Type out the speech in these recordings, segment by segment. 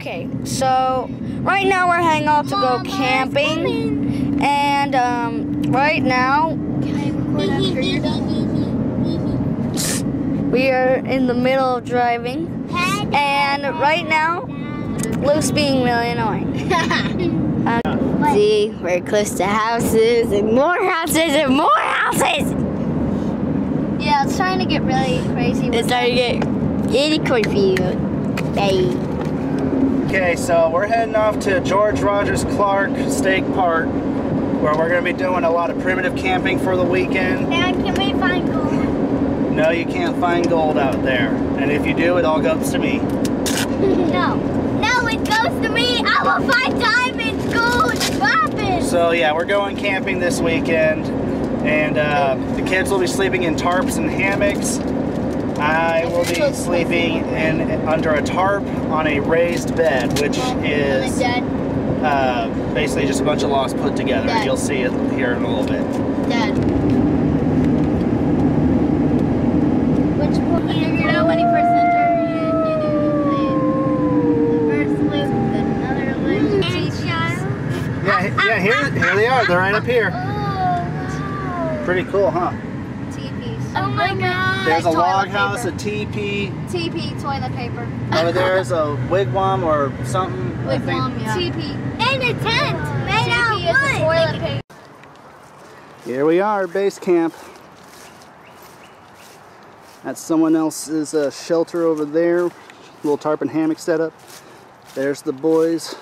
Okay, so right now we're heading out to go camping, and right now we are in the middle of driving, and right now Luke's being really annoying. See, we're close to houses and more houses and more houses. Yeah, it's trying to get really crazy. It's starting to get really confused. Hey. Okay, so we're heading off to George Rogers Clark State Park, where we're going to be doing a lot of primitive camping for the weekend. Dad, can we find gold? No, you can't find gold out there. And if you do, it all goes to me. No. No, it goes to me. I will find diamonds, gold, weapons. So yeah, we're going camping this weekend, and the kids will be sleeping in tarps and hammocks. I will be sleeping under a tarp on a raised bed, which is basically just a bunch of logs put together. Dad. You'll see it here in a little bit. Dad. Which one? You know when you first enter, you do the first loop, then another loop. Yeah, here they are. They're right up here. Oh, wow. Pretty cool, huh? Oh my god. There's a log house, a teepee. TP, toilet paper. Over there's a wigwam or something. Wigwam, yeah. TP. And a tent made out TP is a toilet paper. Here we are, base camp. That's someone else's shelter over there. Little tarp and hammock setup. There's the boys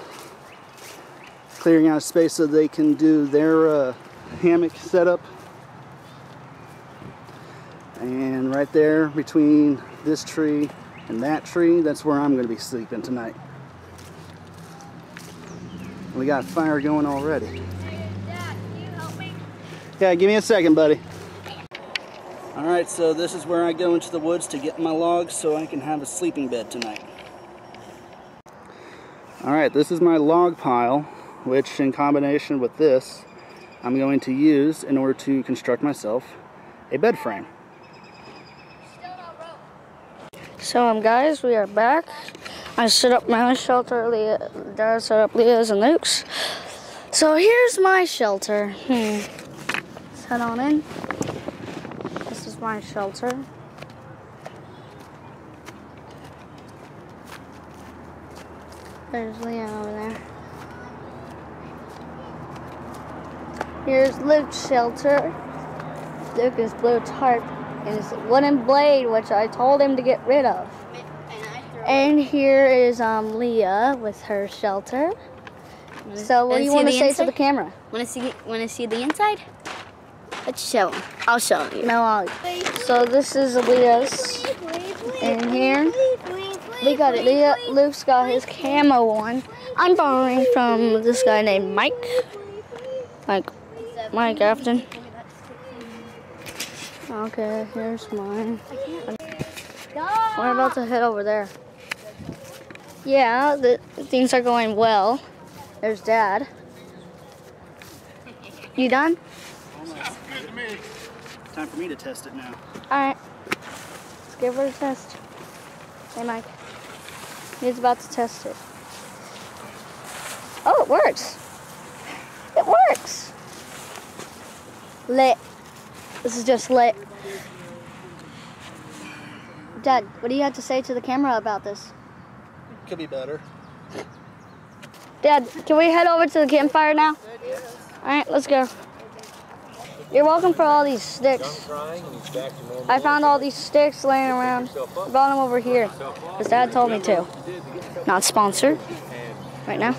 clearing out space so they can do their hammock setup. And right there between this tree and that tree, that's where I'm going to be sleeping tonight. We got a fire going already. Dad, can you help me? Yeah, give me a second, buddy. Alright, so this is where I go into the woods to get my logs so I can have a sleeping bed tonight. Alright, this is my log pile, which in combination with this, I'm going to use in order to construct myself a bed frame. So guys, we are back. I set up my own shelter. Dad set up Leah's and Luke's. So here's my shelter. Let's head on in. This is my shelter. There's Leah over there. Here's Luke's shelter. Luke's blue tarp and his wooden blade, which I told him to get rid of. And here is Leah with her shelter. So what do you want to say to the camera? Want to see the inside? Let's show him. I'll show you. No, so this is Leah's. In here, we got it. Luke's got his camo one. I'm borrowing from this guy named Mike Afton. Okay, here's mine. We're about to head over there. Yeah, things are going well. There's Dad. You done? Good to me. It's time for me to test it now. Alright. Let's give her a test. Hey, Mike. He's about to test it. Oh, it works. It works. Lit. This is just lit. Dad, what do you have to say to the camera about this? Could be better. Dad, can we head over to the campfire now? Alright, let's go. You're welcome for all these sticks. I found all these sticks laying around. I brought them over here because Dad told me to. Not sponsored. Right now.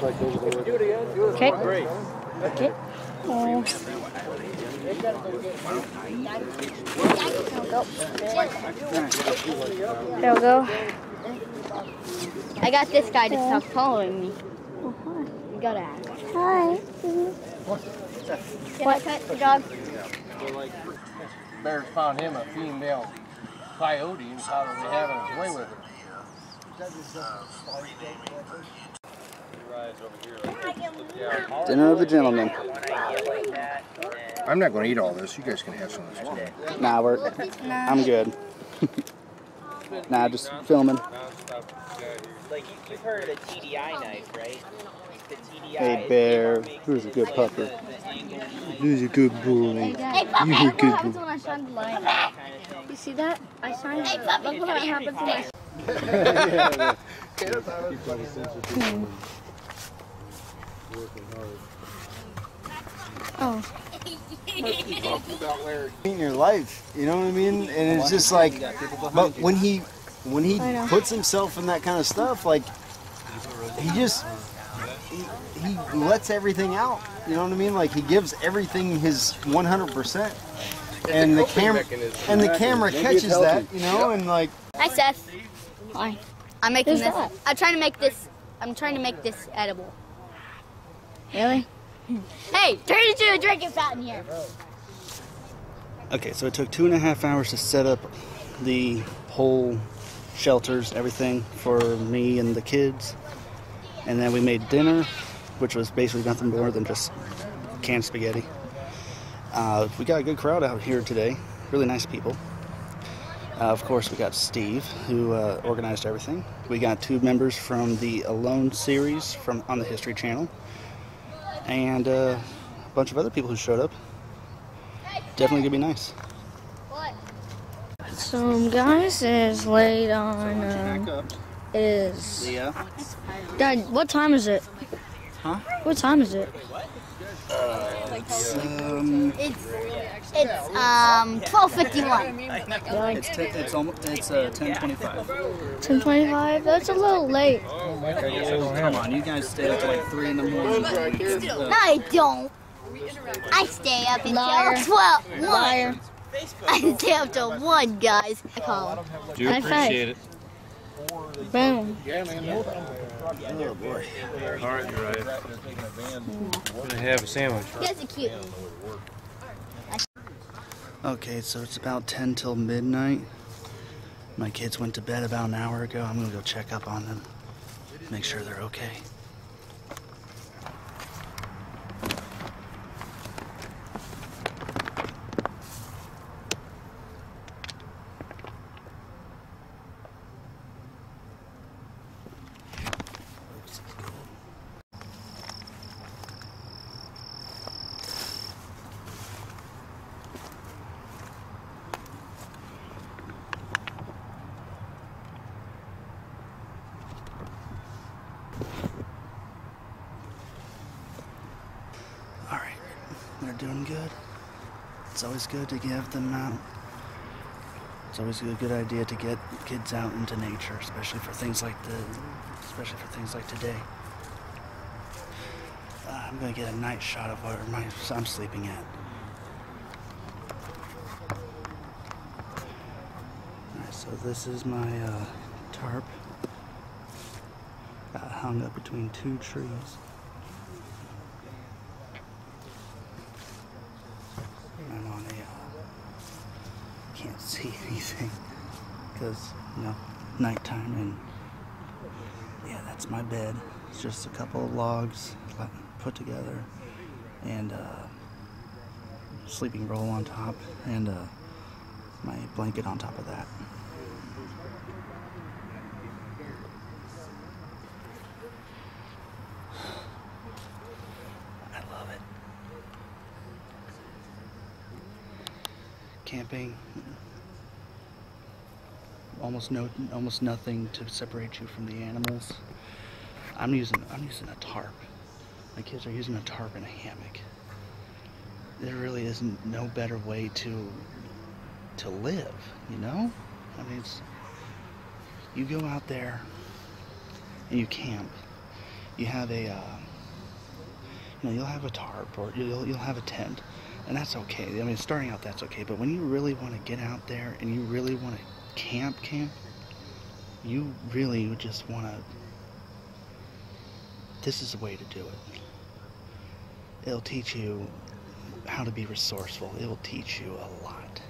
Okay. Okay. Oh. There we go. I got this guy to stop following me. Oh, hi. You gotta ask. Hi. Can I pet the dog? Bears found him a female coyote and probably having his way with her. Dinner of the gentlemen. I'm not going to eat all this. You guys can have some of this too. Nah, I'm good. Nah, just filming. Like you've heard of a TDI knife, right? The TDI. Hey Bear, who's a good pupper? Who's a good boy? Hey, puppy! You're a Look good what happens boy. when I shine the light. You see that? I shine it. Look what happens when I Oh. In your life, you know what I mean? And it's just like, but when he puts himself in that kind of stuff, like he lets everything out. You know what I mean? Like he gives everything his 100%, and the camera catches that, you know, and like. Hi, Seth. Hi. I'm making Who's this. that? I'm trying to make this. I'm trying to make this edible. Really? Hey, turn it into a drinking fountain here. Okay, so it took 2.5 hours to set up the whole shelters, everything for me and the kids. And then we made dinner, which was basically nothing more than just canned spaghetti. We got a good crowd out here today, really nice people. Of course, we got Steve, who organized everything. We got 2 members from the Alone series on the History Channel. And a bunch of other people who showed up. Definitely gonna be nice. What? So, guys, it is late on. It is. Leah. Dad, what time is it? Huh? What time is it? It's 12:51. It's 10:25. 10:25. That's a little late. Come on, you guys stay up till like 3 in the morning. No, I don't. I stay up until Liar. 12. 1. Liar. I stay up till 1, guys. I call him. Do appreciate it. Boom. Oh boy. All right, you're right. Gonna have a sandwich. You guys are cute. Okay, so it's about 10 till midnight. My kids went to bed about an hour ago. I'm gonna go check up on them, make sure they're okay. Alright, they're doing good. It's always good to give them out. It's always a good idea to get kids out into nature, especially for things like today. I'm gonna get a night shot of where I'm sleeping at. Alright, so this is my tarp. Hung up between 2 trees. I'm on a, can't see anything because, you know, nighttime, and yeah, that's my bed. It's just a couple of logs put together and sleeping roll on top and my blanket on top of that. I love it. Camping, almost nothing to separate you from the animals. I'm using a tarp. My kids are using a tarp and a hammock. There really isn't no better way to live, you know? I mean, you go out there and you camp. You have a you'll have a tarp or you'll have a tent, and that's okay. I mean, starting out, that's okay. But when you really want to get out there and you really want to camp, you really just want to. This is the way to do it. It'll teach you how to be resourceful. It will teach you a lot.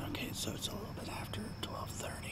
Okay, so it's a little bit after 12:30.